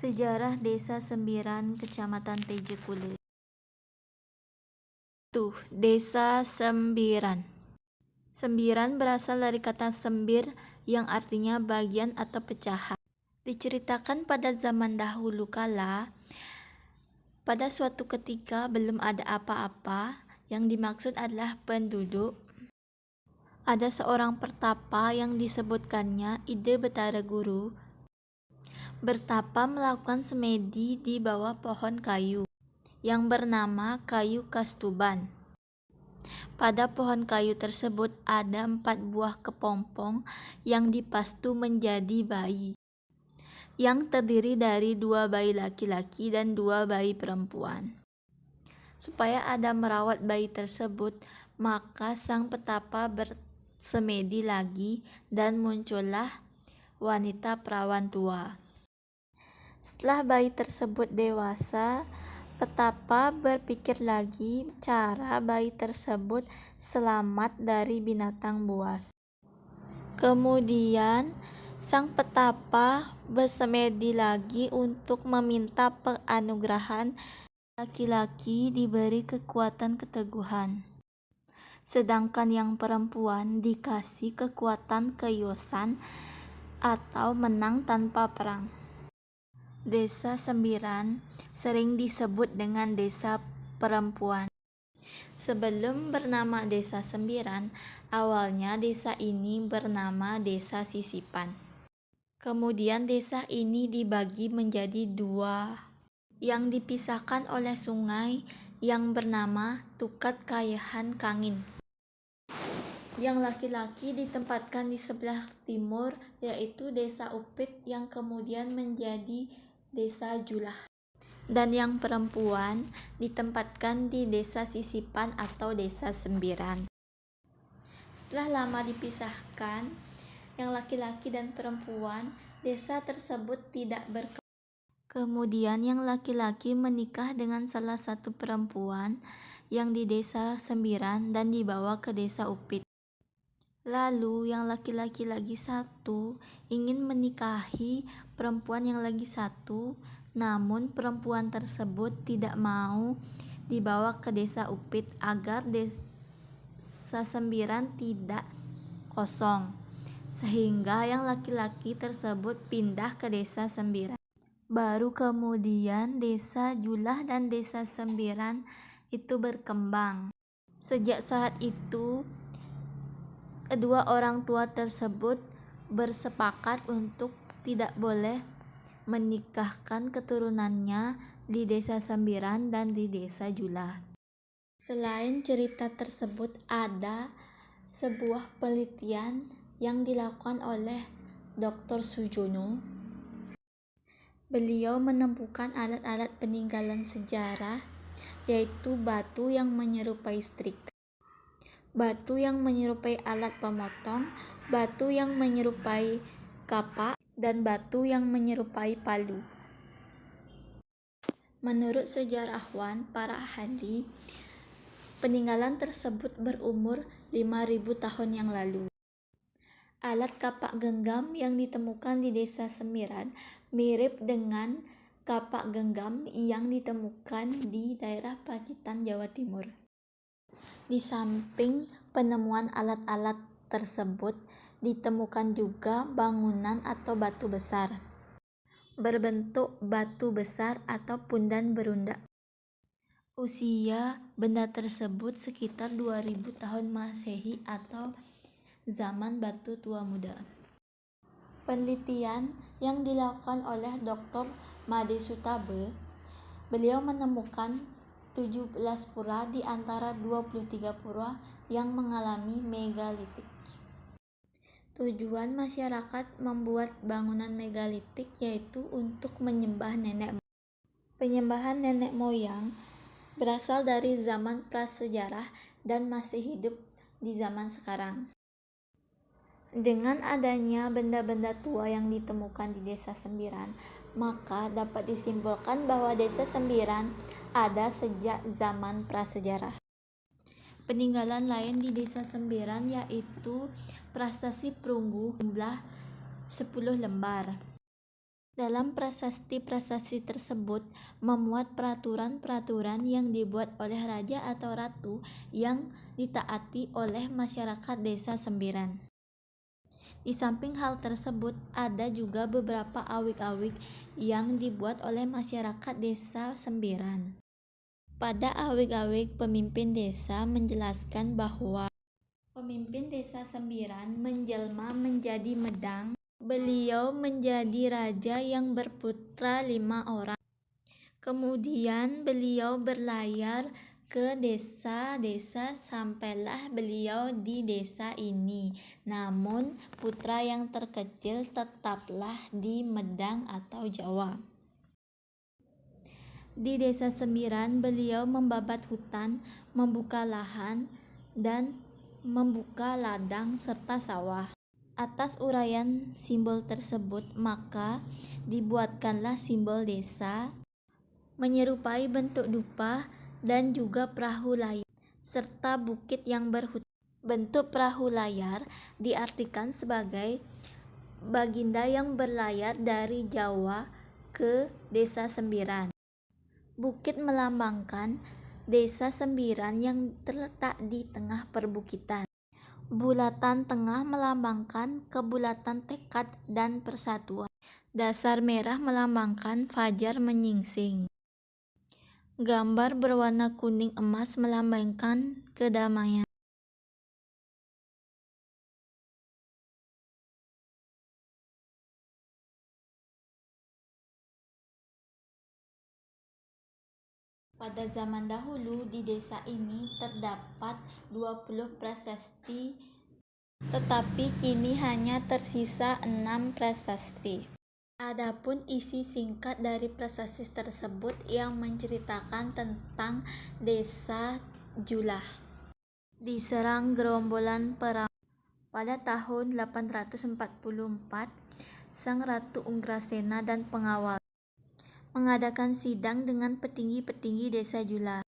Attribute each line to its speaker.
Speaker 1: Sejarah Desa Sembiran, Kecamatan Tejekule. Desa Sembiran. Sembiran berasal dari kata sembir yang artinya bagian atau pecahan. Diceritakan pada zaman dahulu kala, pada suatu ketika belum ada apa-apa, yang dimaksud adalah penduduk. Ada seorang pertapa yang disebutkannya Ide Betara Guru, bertapa melakukan semedi di bawah pohon kayu yang bernama kayu kastuban. Pada pohon kayu tersebut ada 4 buah kepompong yang dipastu menjadi bayi, yang terdiri dari 2 bayi laki-laki dan 2 bayi perempuan. Supaya Adam merawat bayi tersebut, maka sang petapa bersemedi lagi dan muncullah wanita perawan tua. Setelah bayi tersebut dewasa, petapa berpikir lagi cara bayi tersebut selamat dari binatang buas. Kemudian sang petapa bersemedi lagi untuk meminta penganugerahan laki-laki diberi kekuatan keteguhan, sedangkan yang perempuan dikasih kekuatan keyosan atau menang tanpa perang. Desa Sembiran sering disebut dengan desa perempuan. Sebelum bernama Desa Sembiran, awalnya desa ini bernama Desa Sisipan. Kemudian desa ini dibagi menjadi 2, yang dipisahkan oleh sungai yang bernama Tukat Kayahan Kangin. Yang laki-laki ditempatkan di sebelah timur, yaitu Desa Upit yang kemudian menjadi Desa Julah. Dan yang perempuan ditempatkan di Desa Sisipan atau Desa Sembiran. Setelah lama dipisahkan, yang laki-laki dan perempuan, desa tersebut tidak berkembang. Kemudian yang laki-laki menikah dengan salah satu perempuan yang di Desa Sembiran dan dibawa ke Desa Upit. Lalu yang laki-laki lagi satu ingin menikahi perempuan yang lagi satu, namun perempuan tersebut tidak mau dibawa ke Desa Upit agar Desa Sembiran tidak kosong, sehingga yang laki-laki tersebut pindah ke Desa Sembiran. Baru kemudian Desa Julah dan Desa Sembiran itu berkembang. Sejak saat itu, kedua orang tua tersebut bersepakat untuk tidak boleh menikahkan keturunannya di Desa Sembiran dan di Desa Julah. Selain cerita tersebut, ada sebuah penelitian yang dilakukan oleh Dr. Sujono. Beliau menemukan alat-alat peninggalan sejarah, yaitu batu yang menyerupai strik, batu yang menyerupai alat pemotong, batu yang menyerupai kapak, dan batu yang menyerupai palu. Menurut sejarawan para ahli, peninggalan tersebut berumur 5.000 tahun yang lalu. Alat kapak genggam yang ditemukan di Desa Sembiran mirip dengan kapak genggam yang ditemukan di daerah Pacitan, Jawa Timur. Di samping penemuan alat-alat tersebut, ditemukan juga bangunan atau batu besar berbentuk batu besar atau pundan berundak. Usia benda tersebut sekitar 2000 tahun Masehi atau zaman batu tua muda. Penelitian yang dilakukan oleh Dr. Made Sutabe, beliau menemukan 17 pura di antara 23 pura yang mengalami megalitik. Tujuan masyarakat membuat bangunan megalitik yaitu untuk menyembah nenek moyang. Penyembahan nenek moyang berasal dari zaman prasejarah dan masih hidup di zaman sekarang. Dengan adanya benda-benda tua yang ditemukan di Desa Sembiran, maka dapat disimpulkan bahwa Desa Sembiran ada sejak zaman prasejarah. Peninggalan lain di Desa Sembiran yaitu prasasti perunggu jumlah 10 lembar. Dalam prasasti-prasasti tersebut memuat peraturan-peraturan yang dibuat oleh raja atau ratu yang ditaati oleh masyarakat desa Sembiran. Di samping hal tersebut, ada juga beberapa awik-awik yang dibuat oleh masyarakat desa Sembiran. Pada awik-awik, pemimpin desa menjelaskan bahwa pemimpin desa Sembiran menjelma menjadi Medang. Beliau menjadi raja yang berputra 5 orang. Kemudian beliau berlayar ke desa-desa sampailah beliau di desa ini. Namun putra yang terkecil tetaplah di Medang atau Jawa. Di desa Sembiran beliau membabat hutan, membuka lahan, dan membuka ladang serta sawah. Atas uraian simbol tersebut, maka dibuatkanlah simbol desa menyerupai bentuk dupa dan juga perahu layar serta bukit yang berhutan. Bentuk perahu layar diartikan sebagai baginda yang berlayar dari Jawa ke desa Sembiran. Bukit melambangkan desa Sembiran yang terletak di tengah perbukitan. Bulatan tengah melambangkan kebulatan tekad dan persatuan. Dasar merah melambangkan fajar menyingsing. Gambar berwarna kuning emas melambangkan kedamaian. Pada zaman dahulu di desa ini terdapat 20 prasasti, tetapi kini hanya tersisa 6 prasasti. Adapun isi singkat dari prasasti tersebut yang menceritakan tentang desa Julah diserang gerombolan perang. Pada tahun 844, Sang Ratu Unggrasena dan pengawal mengadakan sidang dengan petinggi-petinggi desa Julah.